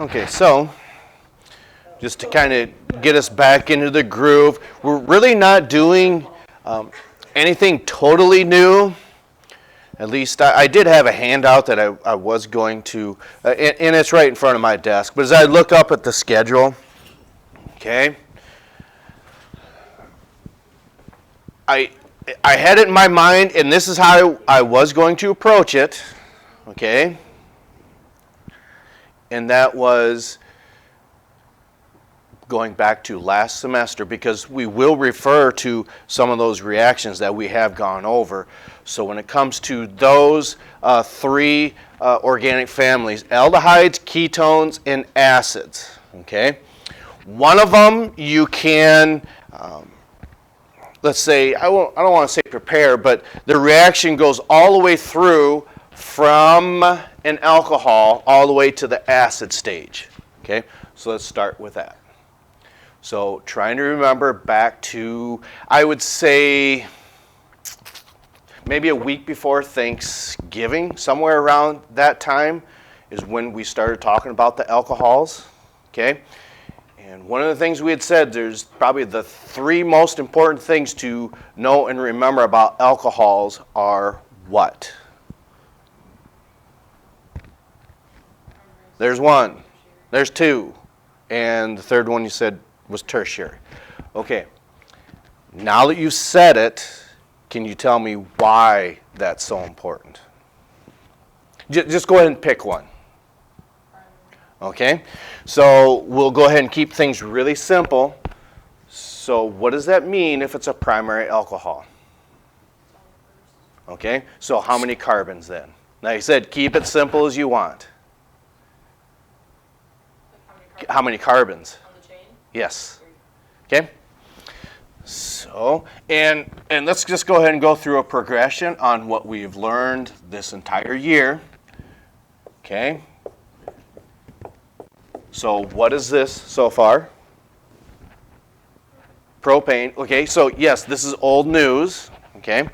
Okay, so just to kind of get us back into the groove, we're really not doing anything totally new. At least I did have a handout that I was going to, and it's right in front of my desk. But as I look up at the schedule, okay, I had it in my mind, and this is how I was going to approach it, okay, and that was going back to last semester, because we will refer to some of those reactions that we have gone over. So when it comes to those three organic families, aldehydes, ketones, and acids, okay, one of them you can, let's say, I don't want to say prepare, but the reaction goes all the way through from an alcohol all the way to the acid stage, okay? So let's start with that. So trying to remember back to, I would say, maybe a week before Thanksgiving, somewhere around that time is when we started talking about the alcohols, okay? And one of the things we had said, there's probably the three most important things to know and remember about alcohols are what? There's one, there's two, and the third one you said was tertiary. Okay, now that you've said it, can you tell me why that's so important? Just go ahead and pick one. Okay, so we'll go ahead and keep things really simple. So what does that mean if it's a primary alcohol? Okay, so how many carbons then? Now you said keep it simple as you want. How many carbons? On the chain? Yes. Okay. So, and let's just go ahead and go through a progression on what we've learned this entire year. Okay. So what is this so far? Propane. Okay, so yes, this is old news. Okay.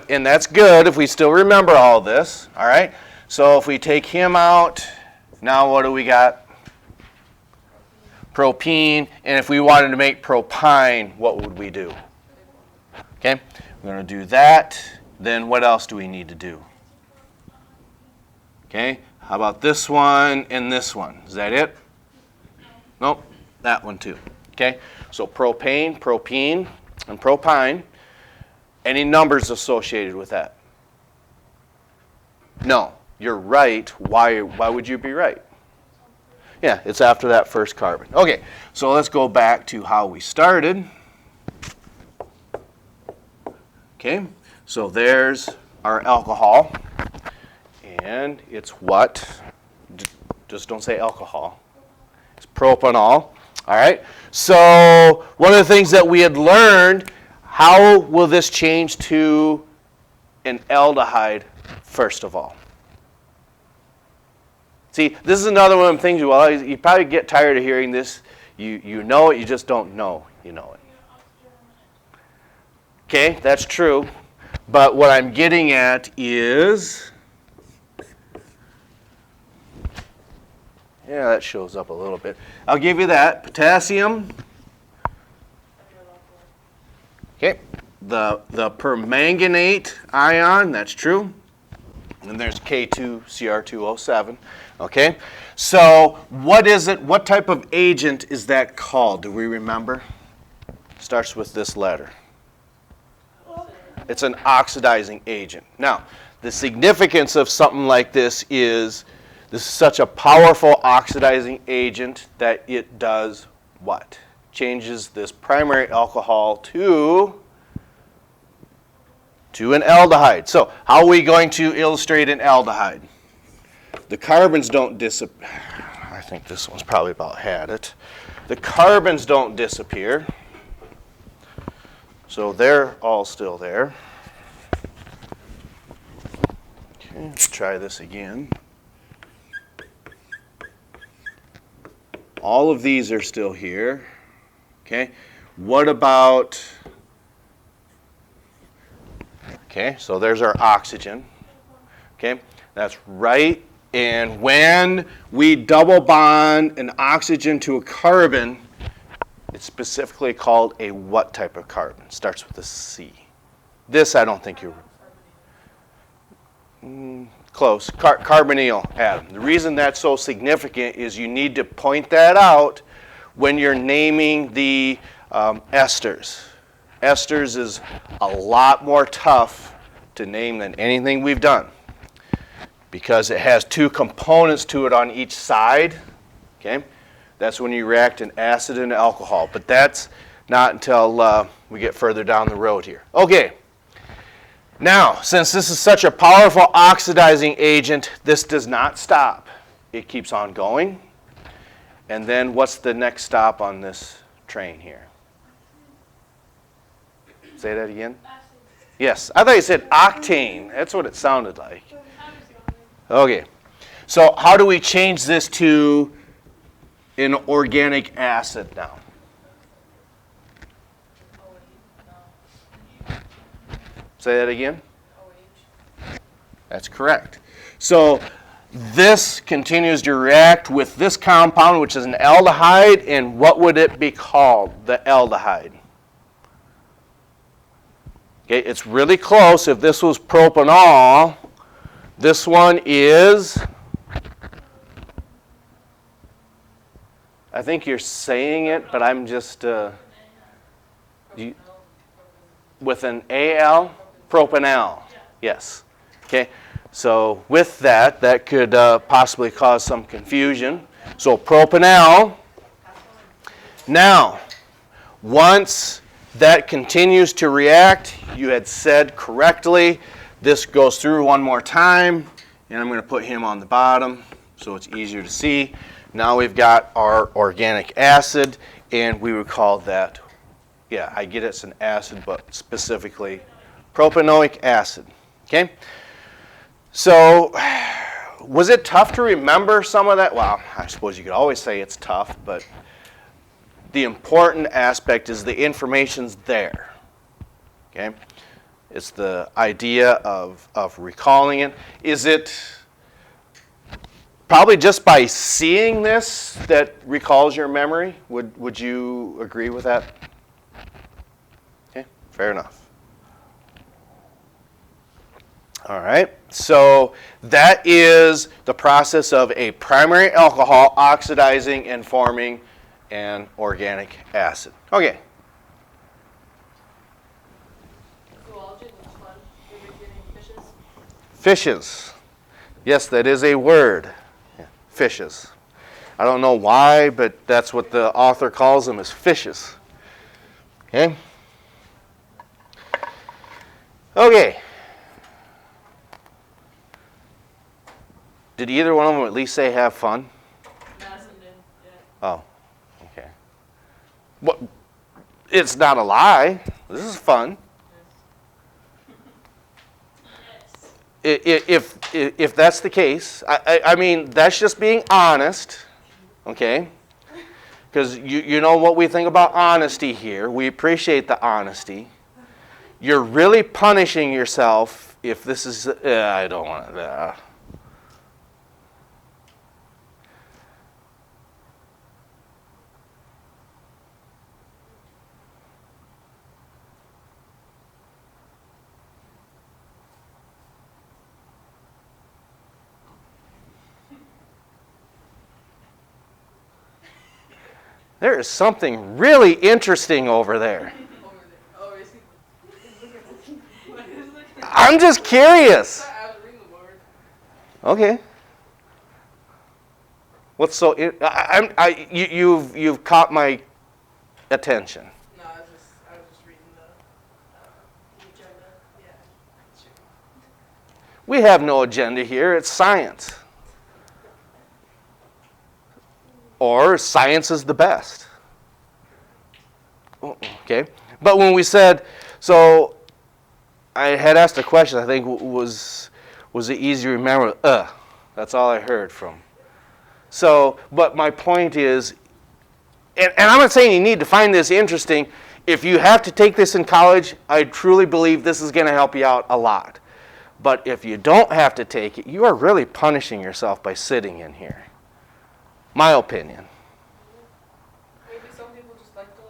And that's good if we still remember all this. All right. So if we take him out, now what do we got? Propene, and if we wanted to make propyne, what would we do? Okay, we're going to do that. Then what else do we need to do? Okay, how about this one and this one? Is that it? Nope, that one too. Okay, so propane, propene, and propyne. Any numbers associated with that? No, you're right. Why would you be right? Yeah, it's after that first carbon. Okay, so let's go back to how we started. Okay, so there's our alcohol, and it's what? Just don't say alcohol. It's propanol. All right, so one of the things that we had learned, how will this change to an aldehyde first of all? See, this is another one of the things, well, you probably get tired of hearing this. You know it, you just don't know you know it. Okay, that's true. But what I'm getting at is, yeah, that shows up a little bit. I'll give you that. Potassium. Okay, the permanganate ion, that's true. And there's K2Cr2O7. Okay, so what is it? What type of agent is that called? Do we remember? Starts with this letter. It's an oxidizing agent. Now, the significance of something like this is such a powerful oxidizing agent that it does what? Changes this primary alcohol to an aldehyde. So how are we going to illustrate an aldehyde? The carbons don't disappear. I think this one's probably about had it. The carbons don't disappear. So they're all still there. Okay, let's try this again. All of these are still here. Okay, what about, okay, so there's our oxygen. Okay, that's right And when we double bond an oxygen to a carbon, it's specifically called a what type of carbon? Starts with a C. This I don't think you're close. Carbonyl atom. The reason that's so significant is you need to point that out when you're naming the esters. Esters is a lot more tough to name than anything we've done because it has two components to it on each side. Okay, that's when you react an acid and alcohol, but that's not until we get further down the road here. Okay, now since this is such a powerful oxidizing agent, this does not stop. It keeps on going. And then what's the next stop on this train here? Say that again? Yes, I thought you said octane. That's what it sounded like. Okay, so how do we change this to an organic acid now? Say that again? That's correct. So this continues to react with this compound, which is an aldehyde, and what would it be called, the aldehyde? Okay, it's really close. If this was propanol, this one is, I think you're saying it, but I'm just, with an AL, propanol, yes. Okay, so with that, that could possibly cause some confusion. So propanol. Now, once that continues to react, you had said correctly, this goes through one more time, and I'm going to put him on the bottom so it's easier to see. Now we've got our organic acid, and we would call that, yeah, I get it's an acid, but specifically propanoic acid. Okay? So was it tough to remember some of that? Well, I suppose you could always say it's tough, but the important aspect is the information's there. Okay? It's the idea of recalling it. Is it probably just by seeing this that recalls your memory? Would you agree with that? Okay, fair enough. All right, so that is the process of a primary alcohol oxidizing and forming an organic acid. Okay. Fishes. Yes, that is a word. Yeah, fishes. I don't know why, but that's what the author calls them, is fishes. Okay? Okay. Did either one of them at least say have fun? Madison did, yeah. Oh, okay. Well, it's not a lie. This is fun. If that's the case, I mean, that's just being honest, okay? Because you know what we think about honesty here. We appreciate the honesty. You're really punishing yourself if this is, I don't want to, There is something really interesting over there. Oh, is he? I'm just curious. I was reading the word. Okay. What's so? You've caught my attention. No, I was just reading the agenda. Yeah. Sure. We have no agenda here. It's science. Or science is the best. Okay. But when we said, so I had asked a question, I think was it easy to remember? That's all I heard from. So, but my point is, and I'm not saying you need to find this interesting. If you have to take this in college, I truly believe this is going to help you out a lot. But if you don't have to take it, you are really punishing yourself by sitting in here. My opinion. Maybe some people just like to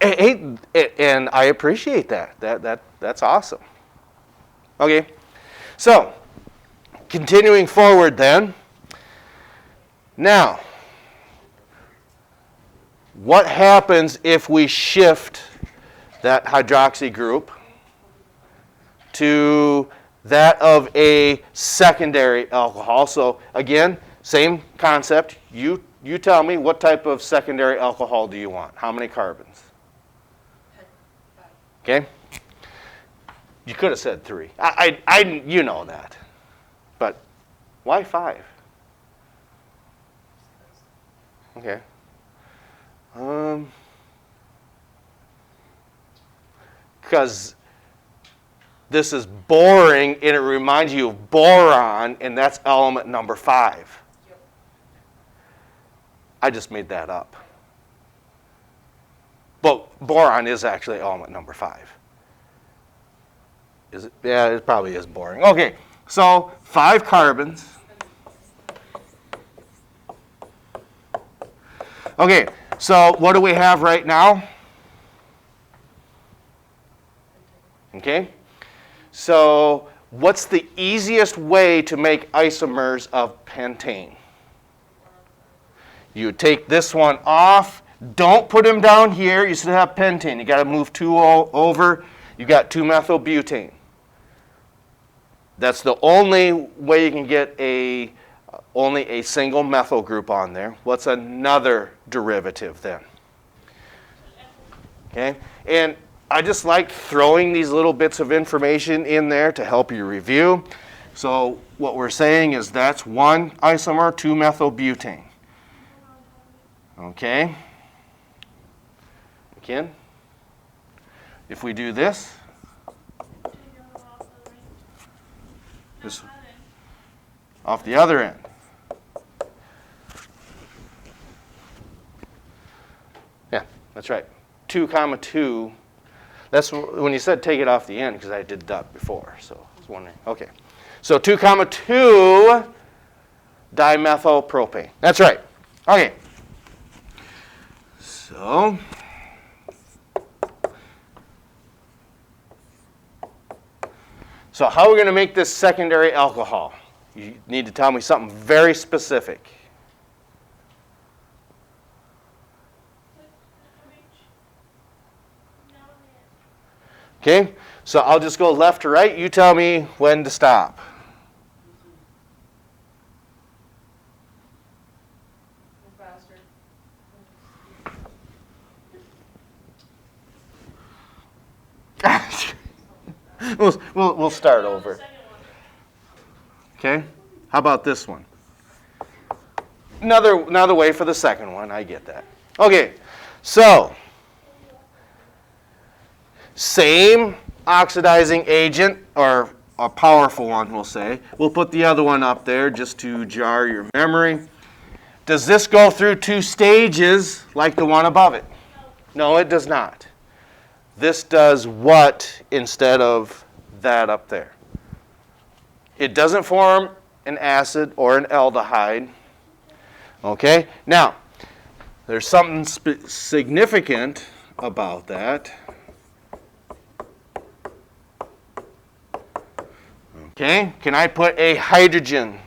learn. Hey, and I appreciate that. That's awesome. Okay, so continuing forward then. Now, what happens if we shift that hydroxy group to that of a secondary alcohol? So again, same concept. You tell me, what type of secondary alcohol do you want? How many carbons? Okay. You could have said 3. You know that. But why 5? Okay. Because this is boring and it reminds you of boron, and that's element number 5. Yep. I just made that up. But boron is actually element number 5. Is it? Yeah, it probably is boring. Okay, so 5 carbons. Okay, so what do we have right now? Okay, so what's the easiest way to make isomers of pentane? You take this one off. Don't put him down here. You still have pentane. You got to move 2 over. You got 2-methylbutane. That's the only way you can get only a single methyl group on there. What's another derivative then? Okay, and I just like throwing these little bits of information in there to help you review. So what we're saying is that's one isomer, 2-methylbutane. Okay. Again, if we do this, off the other end. Yeah, that's right. 2, 2. That's when you said take it off the end, because I did that before. So I was wondering. Okay. So 2, 2 dimethylpropane. That's right. Okay. So how are we going to make this secondary alcohol? You need to tell me something very specific. Okay, so I'll just go left to right. You tell me when to stop. Faster. We'll start over. Okay, how about this one? Another way for the second one. I get that. Okay, so same oxidizing agent, or a powerful one, we'll say. We'll put the other one up there just to jar your memory. Does this go through 2 stages like the one above it? No, it does not. This does what instead of that up there? It doesn't form an acid or an aldehyde. Okay? Now, there's something significant about that. Okay? Can I put a hydrogen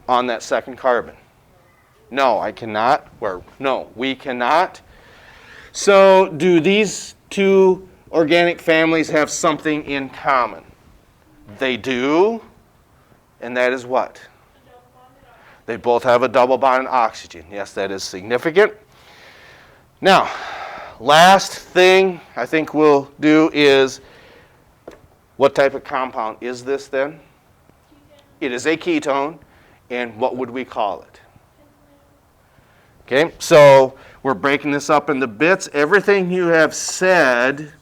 on that second carbon? No, I cannot. Or no, we cannot. So do these 2 organic families have something in common? They do, and that is what? They both have a double bond oxygen. Yes, that is significant. Now, last thing I think we'll do is, what type of compound is this then? It is a ketone, and what would we call it? Okay, so we're breaking this up into bits. Everything you have said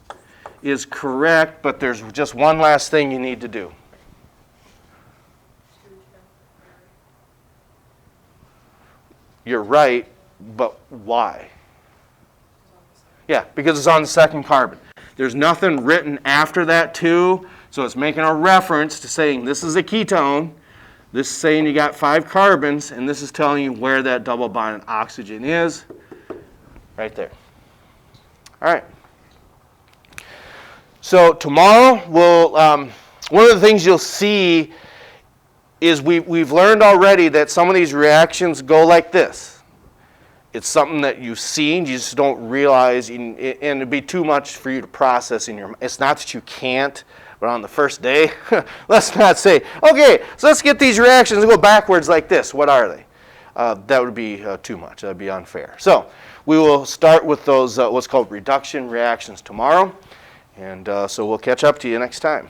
is correct, but there's just one last thing you need to do. You're right, but why? Yeah, because it's on the second carbon. There's nothing written after that 2 So it's making a reference to saying this is a ketone, this is saying you got 5 carbons, and this is telling you where that double bonded oxygen is, right there. All right. So tomorrow, one of the things you'll see is we've learned already that some of these reactions go like this. It's something that you've seen, you just don't realize, and it'd be too much for you to process in your mind. It's not that you can't, but on the first day, let's not say, okay, so let's get these reactions and go backwards like this. What are they? That would be too much. That would be unfair. So we will start with those what's called reduction reactions tomorrow, and so we'll catch up to you next time.